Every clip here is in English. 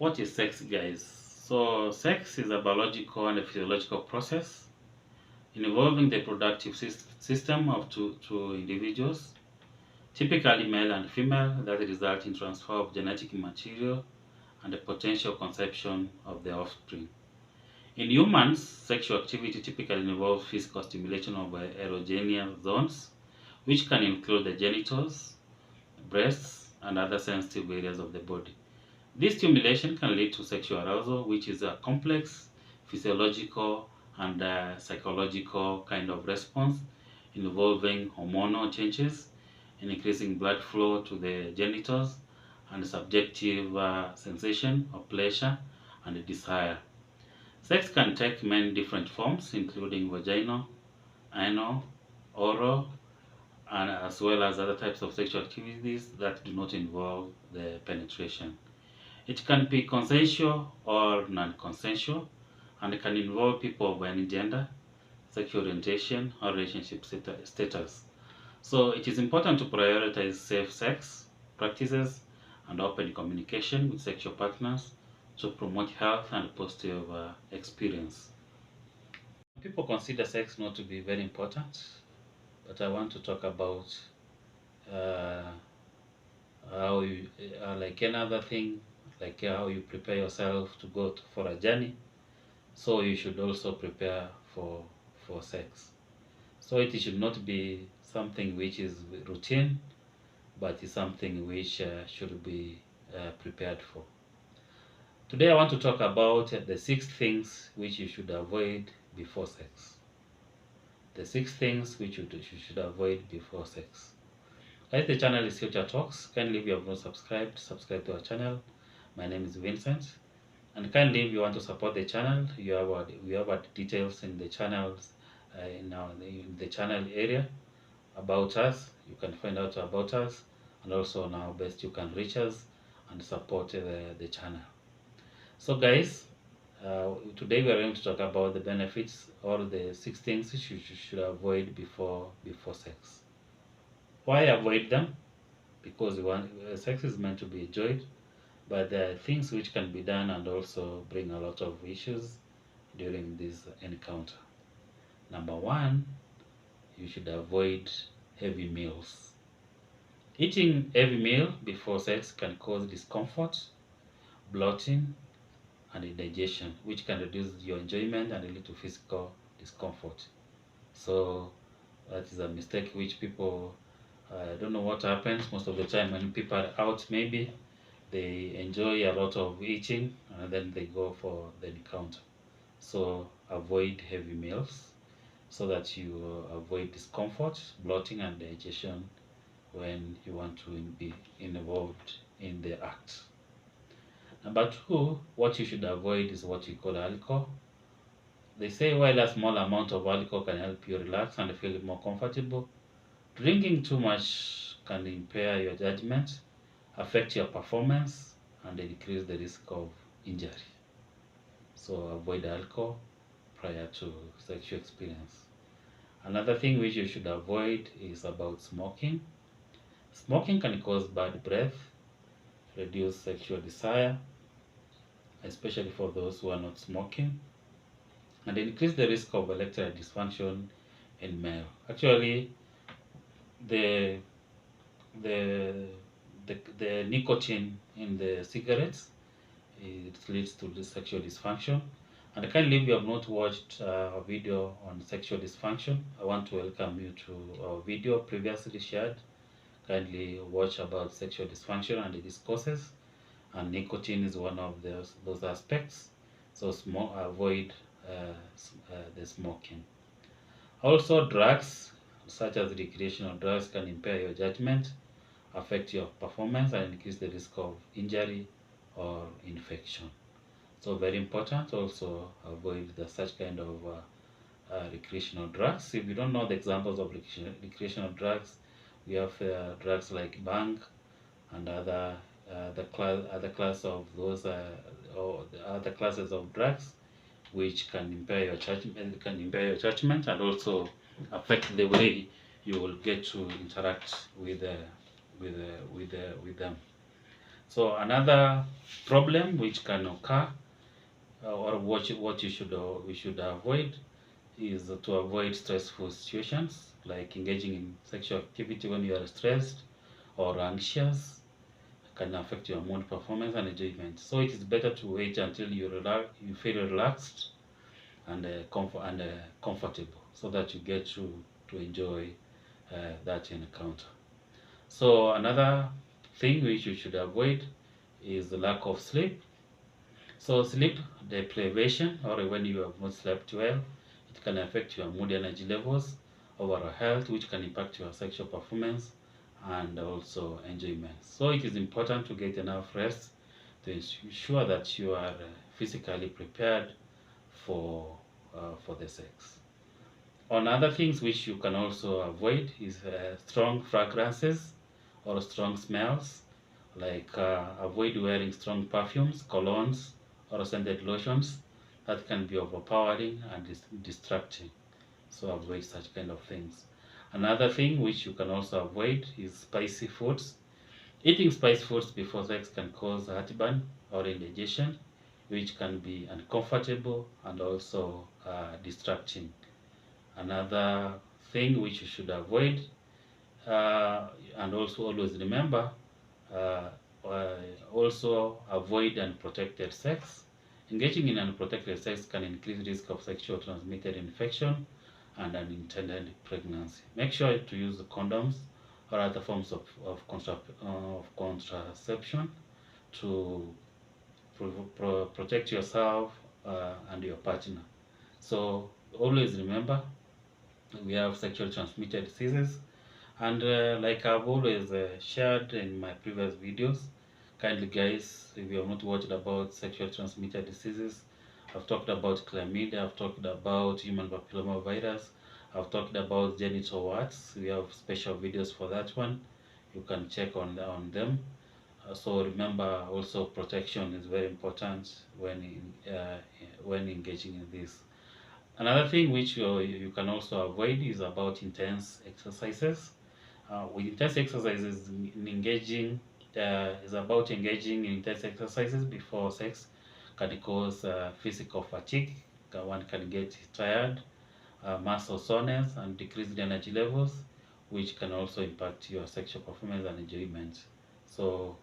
What is sex, guys? So, sex is a biological and a physiological process involving the reproductive system of two individuals, typically male and female, that result in transfer of genetic material and the potential conception of the offspring. In humans, sexual activity typically involves physical stimulation of erogenous zones, which can include the genitals, breasts, and other sensitive areas of the body. This stimulation can lead to sexual arousal, which is a complex physiological and psychological kind of response involving hormonal changes, increasing blood flow to the genitals, and subjective sensation of pleasure and desire. Sex can take many different forms, including vaginal, anal, oral, and as well as other types of sexual activities that do not involve the penetration. It can be consensual or non-consensual, and it can involve people of any gender, sexual orientation, or relationship status. So it is important to prioritize safe sex practices and open communication with sexual partners to promote health and positive experience. People consider sex not to be very important, but I want to talk about uh, how you, like another thing, like how you prepare yourself to go for a journey. So you should also prepare for sex. So it should not be something which is routine, but it's something which should be prepared for. Today I want to talk about the 6 things which you should avoid before sex. The 6 things which you should avoid before sex. Guys, the channel is Future Talks. Kindly, if you have not subscribed, subscribe to our channel. My name is Vincent. And kindly, if you want to support the channel, we have our details in the channels, in the channel area about us. You can find out about us, and also on how best you can reach us and support the channel. So, guys, today we are going to talk about the benefits or the 6 things you should avoid before sex. Why avoid them? Because sex is meant to be enjoyed, but there are things which can be done and also bring a lot of issues during this encounter. Number one, you should avoid heavy meals. Eating heavy meal before sex can cause discomfort, bloating, and indigestion, which can reduce your enjoyment and lead to physical discomfort. So that is a mistake which people, I don't know what happens most of the time when people are out, maybe they enjoy a lot of eating and then they go for the encounter. So avoid heavy meals so that you avoid discomfort, bloating, and digestion when you want to be involved in the act. Number two, what you should avoid is what we call alcohol. They say while a small amount of alcohol can help you relax and feel more comfortable, drinking too much can impair your judgment, affect your performance, and increase the risk of injury. So avoid alcohol prior to sexual experience. Another thing which you should avoid is about smoking. Smoking can cause bad breath, reduce sexual desire, especially for those who are not smoking, and increase the risk of erectile dysfunction in male. Actually, the the the nicotine in the cigarettes, it leads to the sexual dysfunction. And kindly, if you have not watched a video on sexual dysfunction, I want to welcome you to our video previously shared. Kindly watch about sexual dysfunction and its causes, and nicotine is one of those aspects. So avoid the smoking. Also, drugs such as recreational drugs can impair your judgment, affect your performance, and increase the risk of injury or infection. So very important. Also avoid such kind of recreational drugs. If you don't know the examples of recreational drugs, we have drugs like bang and other class of those or the other classes of drugs which can impair your judgment and also affect the way you will get to interact with them. So another problem which can occur, or what we should avoid, is to avoid stressful situations like engaging in sexual activity when you are stressed or anxious can affect your mood, performance, and enjoyment. So it is better to wait until you feel relaxed and comfortable, so that you get to enjoy that encounter. So another thing which you should avoid is the lack of sleep. So sleep deprivation, or when you have not slept well, it can affect your mood, energy levels, overall health, which can impact your sexual performance and also enjoyment. So it is important to get enough rest to ensure that you are physically prepared for the sex. On other things which you can also avoid is strong fragrances or strong smells, like avoid wearing strong perfumes, colognes, or scented lotions that can be overpowering and distracting. So avoid such kind of things. Another thing which you can also avoid is spicy foods. Eating spicy foods before sex can cause heartburn or indigestion, which can be uncomfortable and also distracting. Another thing which you should avoid, and also always remember, uh, uh, also avoid unprotected sex. Engaging in unprotected sex can increase risk of sexual transmitted infection and unintended pregnancy. Make sure to use the condoms or other forms of contraception to protect yourself and your partner. So always remember, we have sexual transmitted diseases, and like I've always shared in my previous videos, kindly guys, if you have not watched about sexual transmitted diseases, I've talked about chlamydia, I've talked about human papilloma virus, I've talked about genital warts. We have special videos for that one. You can check on them. So remember, also protection is very important when engaging in this. Another thing which you can also avoid is about intense exercises. With intense exercises, is about engaging in intense exercises before sex can cause physical fatigue. One can get tired, muscle soreness, and decreased energy levels, which can also impact your sexual performance and enjoyment. So,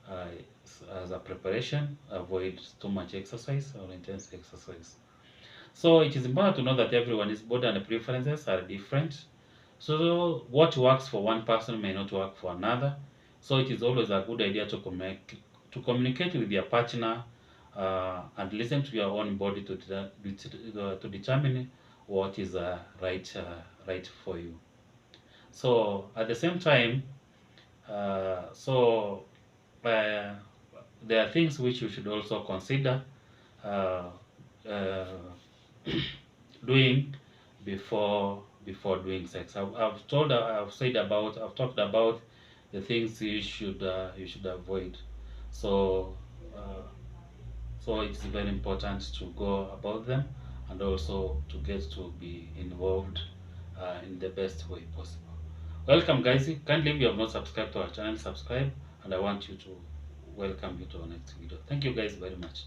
uh, as a preparation, avoid too much exercise or intense exercise. So it is important to know that everyone's body and preferences are different. So what works for one person may not work for another. So it is always a good idea to communicate with your partner and listen to your own body to determine what is right for you. So at the same time, uh, so uh, there are things which you should also consider uh, uh, doing before doing sex. I've talked about the things you should avoid. So uh, so it's very important to go about them and also to get to be involved in the best way possible. Welcome guys. Kindly, if you have not subscribed to our channel, subscribe, and I want you to welcome you to our next video. Thank you guys very much.